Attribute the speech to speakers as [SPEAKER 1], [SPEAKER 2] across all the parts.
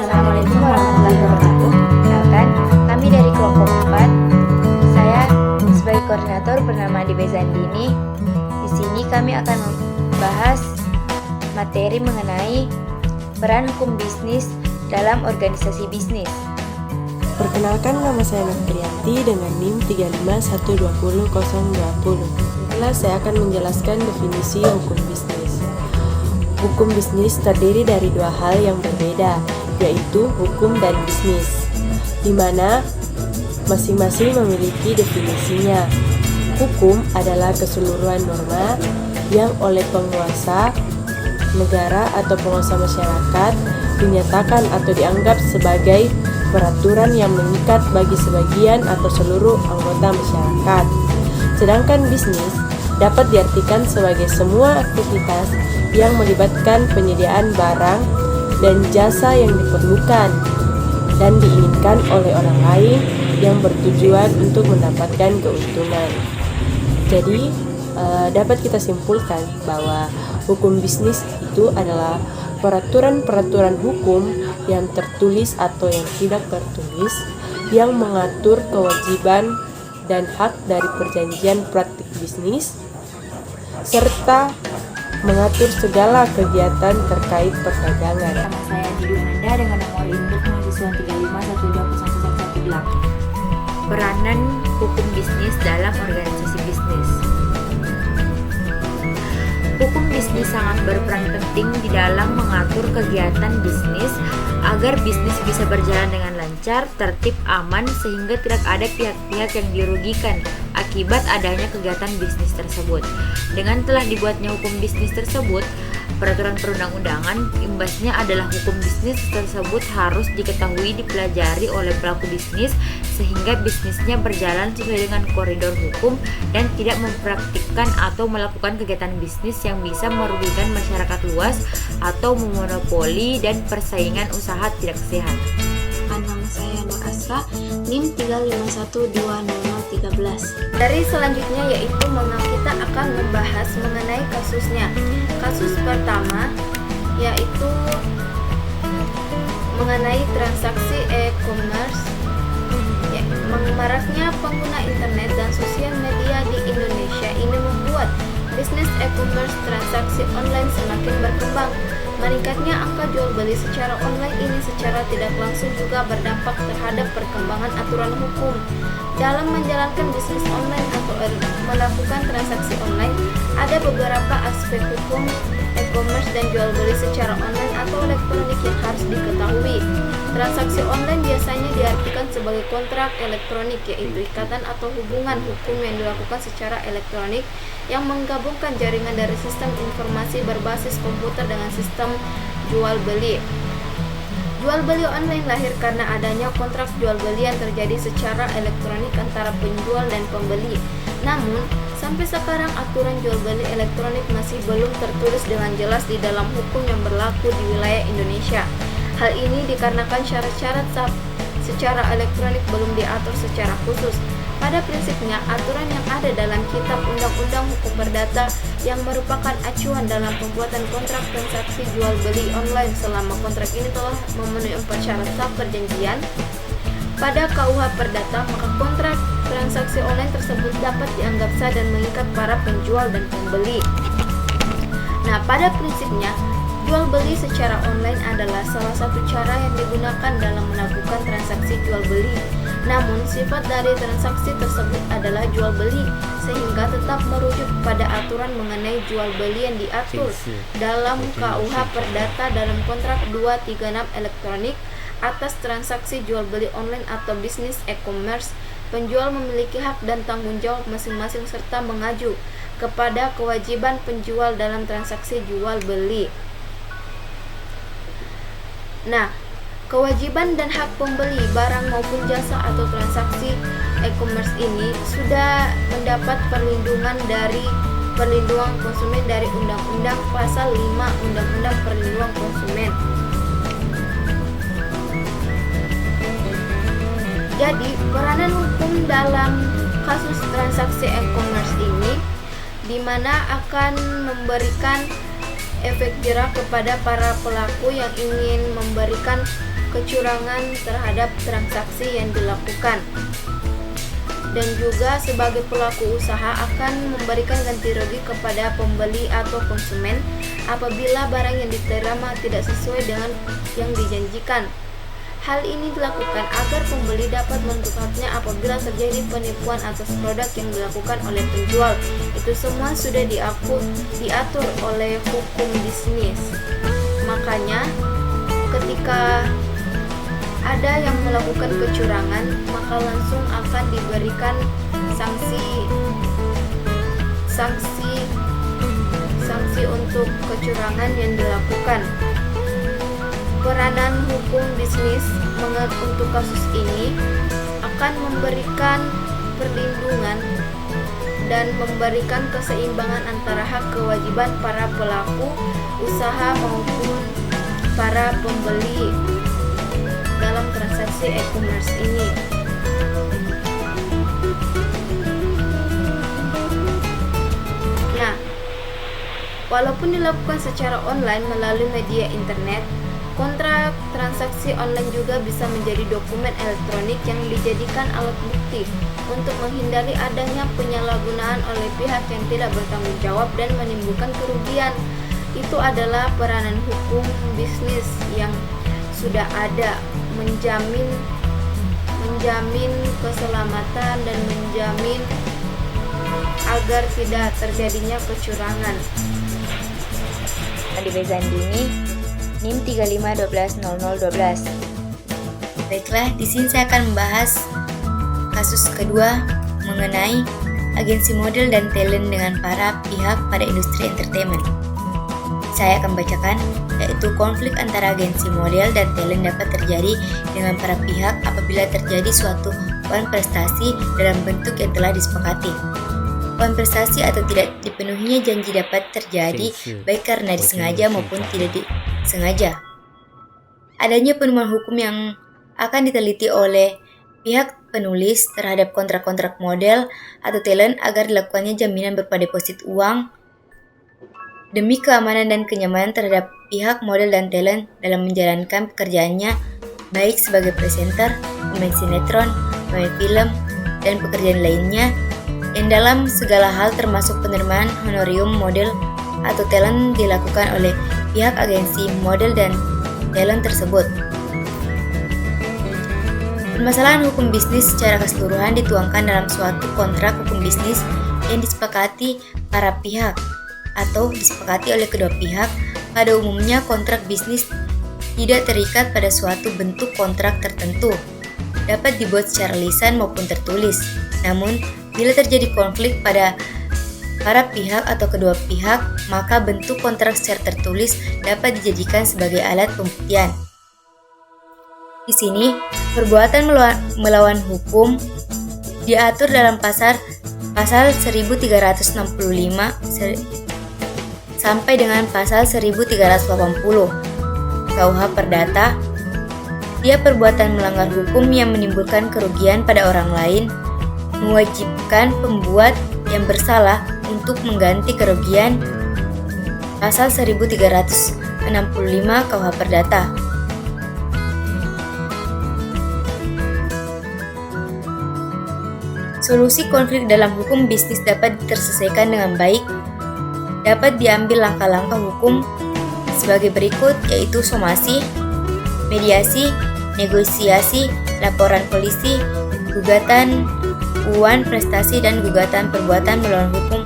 [SPEAKER 1] Assalamualaikum warahmatullahi wabarakatuh. Perkenalkan, kami dari kelompok 4. Saya sebagai koordinator bernama Adi Bezandini. Di sini kami akan membahas materi mengenai peran hukum bisnis dalam organisasi bisnis.
[SPEAKER 2] Perkenalkan, nama saya Nurtrianti dengan NIM 3512020. Setelah saya akan menjelaskan definisi hukum bisnis. Hukum bisnis terdiri dari dua hal yang berbeda, yaitu hukum dan bisnis, di mana masing-masing memiliki definisinya. Hukum adalah keseluruhan norma yang oleh penguasa negara atau penguasa masyarakat dinyatakan atau dianggap sebagai peraturan yang mengikat bagi sebagian atau seluruh anggota masyarakat. Sedangkan bisnis dapat diartikan sebagai semua aktivitas yang melibatkan penyediaan barang dan jasa yang diperlukan dan diinginkan oleh orang lain yang bertujuan untuk mendapatkan keuntungan. Jadi, dapat kita simpulkan bahwa hukum bisnis itu adalah peraturan-peraturan hukum yang tertulis atau yang tidak tertulis yang mengatur kewajiban dan hak dari perjanjian praktik bisnis serta mengatur segala kegiatan terkait perdagangan.
[SPEAKER 1] Nama saya Didi Nanda dengan nomor induk mahasiswa 35120118. Peranan hukum bisnis dalam organisasi bisnis. Hukum bisnis sangat berperan penting di dalam mengatur kegiatan bisnis agar bisnis bisa berjalan dengan lancar, tertib, aman, sehingga tidak ada pihak-pihak yang dirugikan akibat adanya kegiatan bisnis tersebut. Dengan telah dibuatnya hukum bisnis tersebut, peraturan perundang-undangan, imbasnya adalah hukum bisnis tersebut harus diketahui, dipelajari oleh pelaku bisnis sehingga bisnisnya berjalan sesuai dengan koridor hukum dan tidak mempraktikkan atau melakukan kegiatan bisnis yang bisa merugikan masyarakat luas atau memonopoli dan persaingan usaha tidak sehat.
[SPEAKER 3] Nama saya Nur Asra, NIM 3512013.
[SPEAKER 4] Dari selanjutnya yaitu kita akan membahas mengenai kasusnya. Kasus pertama yaitu mengenai transaksi e-commerce. Maraknya pengguna internet dan sosial media di Indonesia ini membuat bisnis e-commerce transaksi online semakin berkembang. Meningkatnya angka jual beli secara online ini secara tidak langsung juga berdampak terhadap perkembangan aturan hukum. Dalam menjalankan bisnis online atau melakukan transaksi online, ada beberapa aspek hukum e-commerce dan jual beli secara online atau elektronik yang harus diketahui. Transaksi online biasanya diartikan sebagai kontrak elektronik, yaitu ikatan atau hubungan hukum yang dilakukan secara elektronik yang menggabungkan jaringan dari sistem informasi berbasis komputer dengan sistem jual beli. Jual beli online lahir karena adanya kontrak jual beli yang terjadi secara elektronik antara penjual dan pembeli. Namun, sampai sekarang aturan jual beli elektronik masih belum tertulis dengan jelas di dalam hukum yang berlaku di wilayah Indonesia. Hal ini dikarenakan syarat-syarat secara elektronik belum diatur secara khusus. Pada prinsipnya, aturan yang ada dalam Kitab Undang-Undang Hukum Perdata yang merupakan acuan dalam pembuatan kontrak transaksi jual beli online selama kontrak ini telah memenuhi 4 syarat sah perjanjian pada KUH Perdata, maka kontrak transaksi online tersebut dapat dianggap sah dan mengikat para penjual dan pembeli. Nah, pada prinsipnya, jual beli secara online adalah salah satu cara yang digunakan dalam melakukan transaksi jual beli. Namun, sifat dari transaksi tersebut adalah jual beli, sehingga tetap merujuk pada aturan mengenai jual beli yang diatur dalam KUH Perdata dalam kontrak 236 elektronik atas transaksi jual beli online atau bisnis e-commerce. Penjual memiliki hak dan tanggung jawab masing-masing serta mengacu kepada kewajiban penjual dalam transaksi jual beli. Nah, kewajiban dan hak pembeli barang maupun jasa atau transaksi e-commerce ini sudah mendapat perlindungan dari perlindungan konsumen dari Undang-Undang Pasal 5 Undang-Undang Perlindungan Konsumen. Jadi, peranan hukum dalam kasus transaksi e-commerce ini di mana akan memberikan efek jera kepada para pelaku yang ingin memberikan kecurangan terhadap transaksi yang dilakukan. Dan juga sebagai pelaku usaha akan memberikan ganti rugi kepada pembeli atau konsumen apabila barang yang diterima tidak sesuai dengan yang dijanjikan. Hal ini dilakukan agar pembeli dapat menukarnya apabila terjadi penipuan atas produk yang dilakukan oleh penjual. Itu semua sudah diatur oleh hukum bisnis. Makanya ketika ada yang melakukan kecurangan, maka langsung akan diberikan sanksi untuk kecurangan yang dilakukan. Peranan hukum bisnis untuk kasus ini akan memberikan perlindungan dan memberikan keseimbangan antara hak kewajiban para pelaku usaha maupun para pembeli dalam transaksi e-commerce ini. Nah, walaupun dilakukan secara online melalui media internet, kontrak transaksi online juga bisa menjadi dokumen elektronik yang dijadikan alat bukti untuk menghindari adanya penyalahgunaan oleh pihak yang tidak bertanggung jawab dan menimbulkan kerugian. Itu adalah peranan hukum bisnis yang sudah ada, menjamin keselamatan dan menjamin agar tidak terjadinya kecurangan.
[SPEAKER 1] Di Bezandini, NIM 35120012.
[SPEAKER 5] Baiklah, di sini saya akan membahas kasus kedua mengenai agensi model dan talent dengan para pihak pada industri entertainment. Saya akan bacakan, yaitu konflik antara agensi model dan talent dapat terjadi dengan para pihak apabila terjadi suatu poin prestasi dalam bentuk yang telah disepakati. Poin prestasi atau tidak dipenuhinya janji dapat terjadi baik karena disengaja maupun tidak disengaja. Adanya penemuan hukum yang akan diteliti oleh pihak penulis terhadap kontrak-kontrak model atau talent agar dilakukannya jaminan berupa deposit uang demi keamanan dan kenyamanan terhadap pihak model dan talent dalam menjalankan pekerjaannya baik sebagai presenter, pemain sinetron, pemain film, dan pekerjaan lainnya yang dalam segala hal termasuk penerimaan honorium model atau talent dilakukan oleh pihak agensi model dan talent tersebut. Permasalahan hukum bisnis secara keseluruhan dituangkan dalam suatu kontrak hukum bisnis yang disepakati para pihak atau disepakati oleh kedua pihak. Pada umumnya kontrak bisnis tidak terikat pada suatu bentuk kontrak tertentu, dapat dibuat secara lisan maupun tertulis. Namun, bila terjadi konflik pada para pihak atau kedua pihak, maka bentuk kontrak secara tertulis dapat dijadikan sebagai alat pembuktian. Di sini, perbuatan melawan hukum diatur dalam pasal 1365 sampai dengan pasal 1380 KUH Perdata. Dia perbuatan melanggar hukum yang menimbulkan kerugian pada orang lain, mewajibkan pembuat yang bersalah untuk mengganti kerugian. Pasal 1365 KUH Perdata. Solusi konflik dalam hukum bisnis dapat terselesaikan dengan baik. Dapat diambil langkah-langkah hukum sebagai berikut, yaitu somasi, mediasi, negosiasi, laporan polisi, gugatan uang prestasi, dan gugatan perbuatan melawan hukum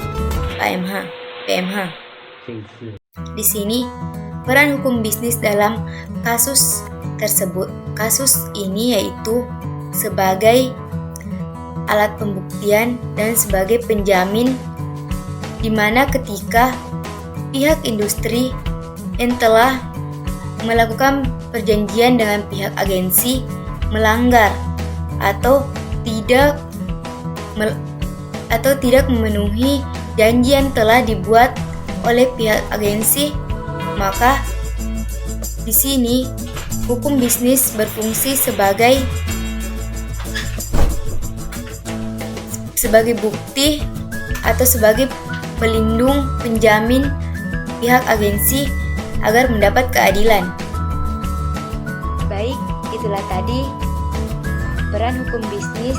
[SPEAKER 5] PMH. Di sini, peran hukum bisnis dalam kasus tersebut. Kasus ini yaitu sebagai alat pembuktian dan sebagai penjamin di mana ketika pihak industri yang telah melakukan perjanjian dengan pihak agensi melanggar atau tidak memenuhi janji yang telah dibuat oleh pihak agensi, maka di sini hukum bisnis berfungsi sebagai bukti atau sebagai pelindung, penjamin pihak agensi agar mendapat keadilan.
[SPEAKER 1] Baik, itulah tadi peran hukum bisnis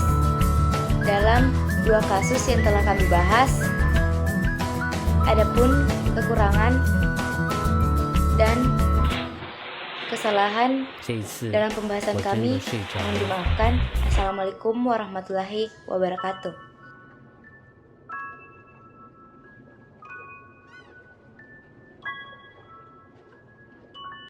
[SPEAKER 1] dalam dua kasus yang telah kami bahas. Adapun kekurangan dan kesalahan dalam pembahasan kami mohon dimaafkan. Assalamualaikum warahmatullahi wabarakatuh.